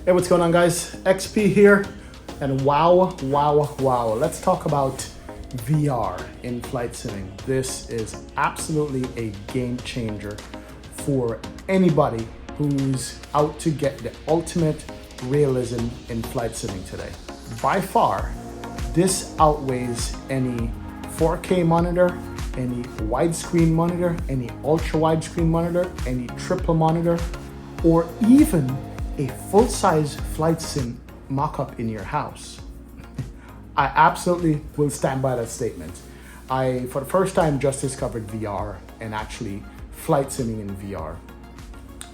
Hey, what's going on, guys? XP here, and wow. Let's talk about VR in flight simming. This is absolutely a game changer for anybody who's out to get the ultimate realism in flight simming today. By far, this outweighs any 4K monitor, any widescreen monitor, any ultra widescreen monitor, any triple monitor, or even a full-size flight sim mock-up in your house. I absolutely will stand by that statement. I, for the first time, just discovered VR and actually flight simming in VR.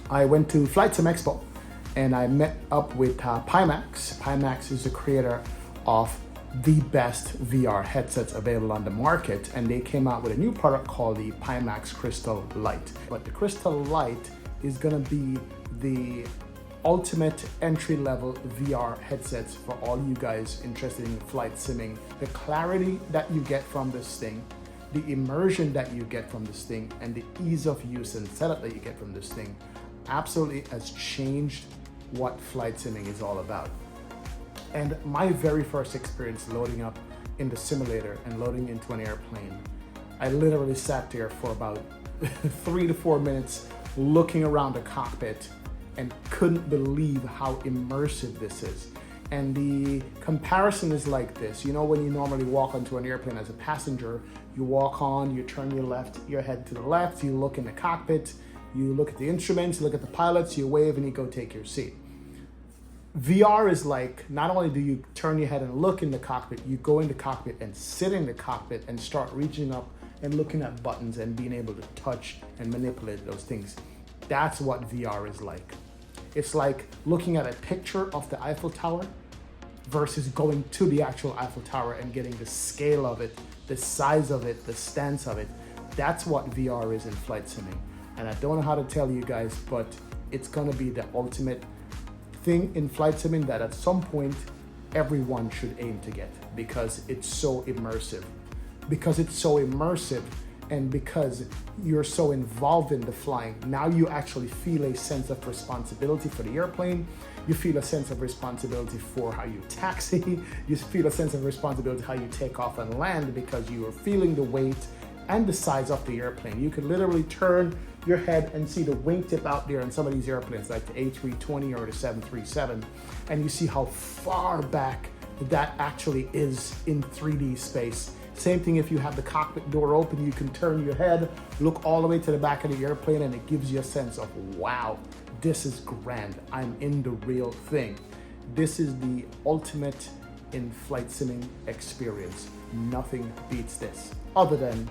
I went to Flight Sim Expo and I met up with Pimax. Pimax is the creator of the best VR headsets available on the market, and they came out with a new product called the Pimax Crystal Light. But the Crystal Light is gonna be the ultimate entry-level VR headsets for all you guys interested in flight simming. The clarity that you get from this thing, the immersion that you get from this thing, and the ease of use and setup that you get from this thing absolutely has changed what flight simming is all about. And my very first experience loading up in the simulator and loading into an airplane, I literally sat there for about 3 to 4 minutes looking around the cockpit and couldn't believe how immersive this is. And the comparison is like this. You know, when you normally walk onto an airplane as a passenger, you walk on, you turn your head to the left, you look in the cockpit, you look at the instruments, you look at the pilots, you wave, and you go take your seat. VR is like, not only do you turn your head and look in the cockpit, you go in the cockpit and sit in the cockpit and start reaching up and looking at buttons and being able to touch and manipulate those things. That's what VR is like. It's like looking at a picture of the Eiffel Tower versus going to the actual Eiffel Tower and getting the scale of it, the size of it, the stance of it. That's what VR is in flight simming. And I don't know how to tell you guys, but it's gonna be the ultimate thing in flight simming that at some point everyone should aim to get, because it's so immersive. Because it's so immersive and because you're so involved in the flying, now you actually feel a sense of responsibility for the airplane. You feel a sense of responsibility for how you taxi. You feel a sense of responsibility how you take off and land, because you are feeling the weight and the size of the airplane. You can literally turn your head and see the wingtip out there in some of these airplanes like the A320 or the 737, and you see how far back that actually is in 3D space. Same thing if you have the cockpit door open, you can turn your head, look all the way to the back of the airplane, and it gives you a sense of, wow, this is grand. I'm in the real thing. This is the ultimate in flight simming experience. Nothing beats this, other than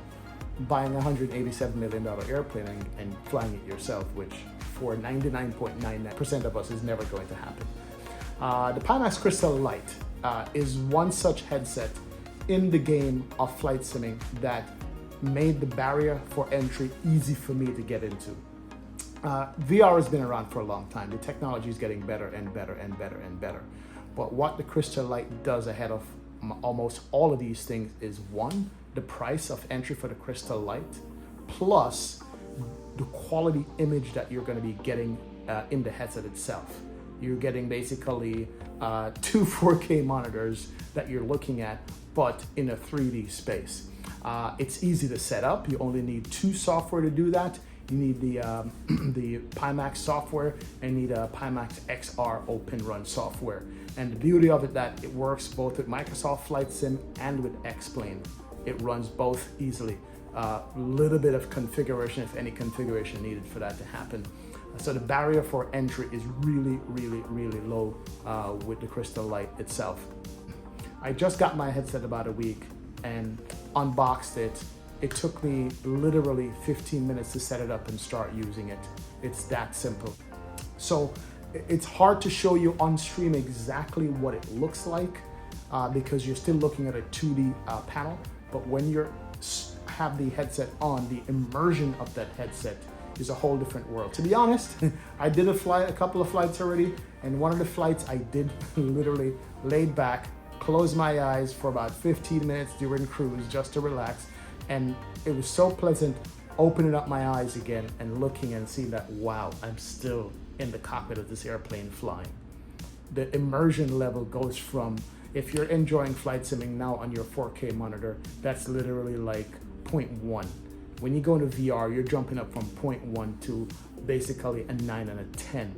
buying a $187 million airplane and flying it yourself, which for 99.99% of us is never going to happen. The Pimax Crystal Light is one such headset in the game of flight simming that made the barrier for entry easy for me to get into. VR has been around for a long time. The technology is getting better and better and better and better. But what the Crystal Light does ahead of almost all of these things is, one, the price of entry for the Crystal Light, plus the quality image that you're going to be getting in the headset itself. You're getting basically 2 4K monitors that you're looking at, but in a 3D space. It's easy to set up. You only need 2 software to do that. You need the Pimax software and you need a Pimax XR Open Run software. And the beauty of it that it works both with Microsoft Flight Sim and with X-Plane. It runs both easily. Little bit of configuration, if any configuration needed for that to happen. So the barrier for entry is really, really, really low with the Crystal Light itself. I just got my headset about a week and unboxed it. It took me literally 15 minutes to set it up and start using it. It's that simple. So it's hard to show you on stream exactly what it looks like because you're still looking at a 2D panel. But when you have the headset on, the immersion of that headset is a whole different world. To be honest, I did a couple of flights already, and one of the flights I did literally laid back, closed my eyes for about 15 minutes during cruise just to relax, and it was so pleasant opening up my eyes again and looking and seeing that, wow, I'm still in the cockpit of this airplane flying. the immersion level goes from, if you're enjoying flight simming now on your 4K monitor, that's literally like 0.1. When you go into VR, you're jumping up from 0.1 to basically a 9 and a 10.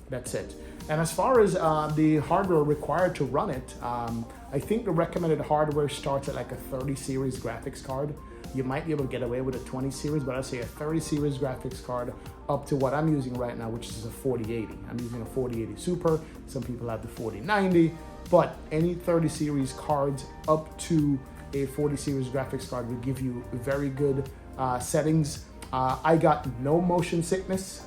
That's it. And as far as the hardware required to run it, I think the recommended hardware starts at like a 30 series graphics card. You might be able to get away with a 20 series, but I'd say a 30 series graphics card up to what I'm using right now, which is a 4080. I'm using a 4080 Super. Some people have the 4090, but any 30 series cards up to a 40 series graphics card will give you very good settings. I got no motion sickness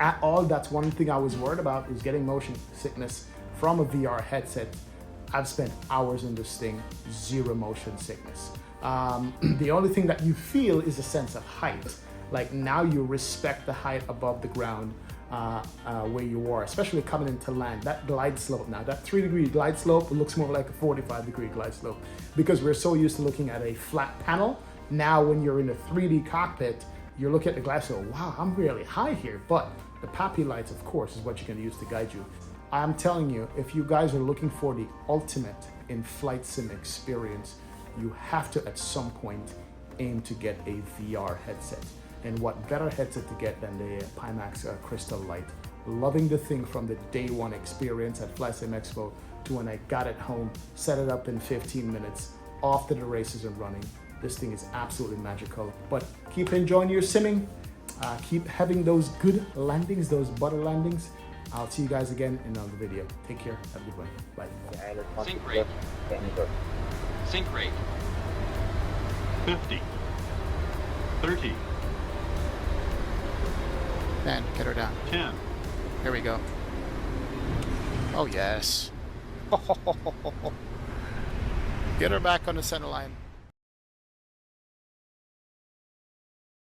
at all. That's one thing I was worried about, is getting motion sickness from a VR headset. I've spent hours in this thing, zero motion sickness. The only thing that you feel is a sense of height. Like now you respect the height above the ground where you are, especially coming into land. That glide slope now, that 3-degree glide slope looks more like a 45-degree glide slope, because we're so used to looking at a flat panel. Now when you're in a 3D cockpit, you're looking at the glide slope, wow, I'm really high here. But the PAPI lights, of course, is what you're gonna use to guide you. I'm telling you, if you guys are looking for the ultimate in flight sim experience, you have to at some point aim to get a VR headset. And what better headset to get than the Pimax Crystal Light. Loving the thing from the day one experience at Flight Sim Expo to when I got it home, set it up in 15 minutes, off to the races and running. This thing is absolutely magical. But keep enjoying your simming. Keep having those good landings, those butter landings. I'll see you guys again in another video. Take care. Have a good one. Bye. Sync rate. Sync rate. 50. 30. And get her down. 10. Here we go. Oh, yes. Get her back on the center line.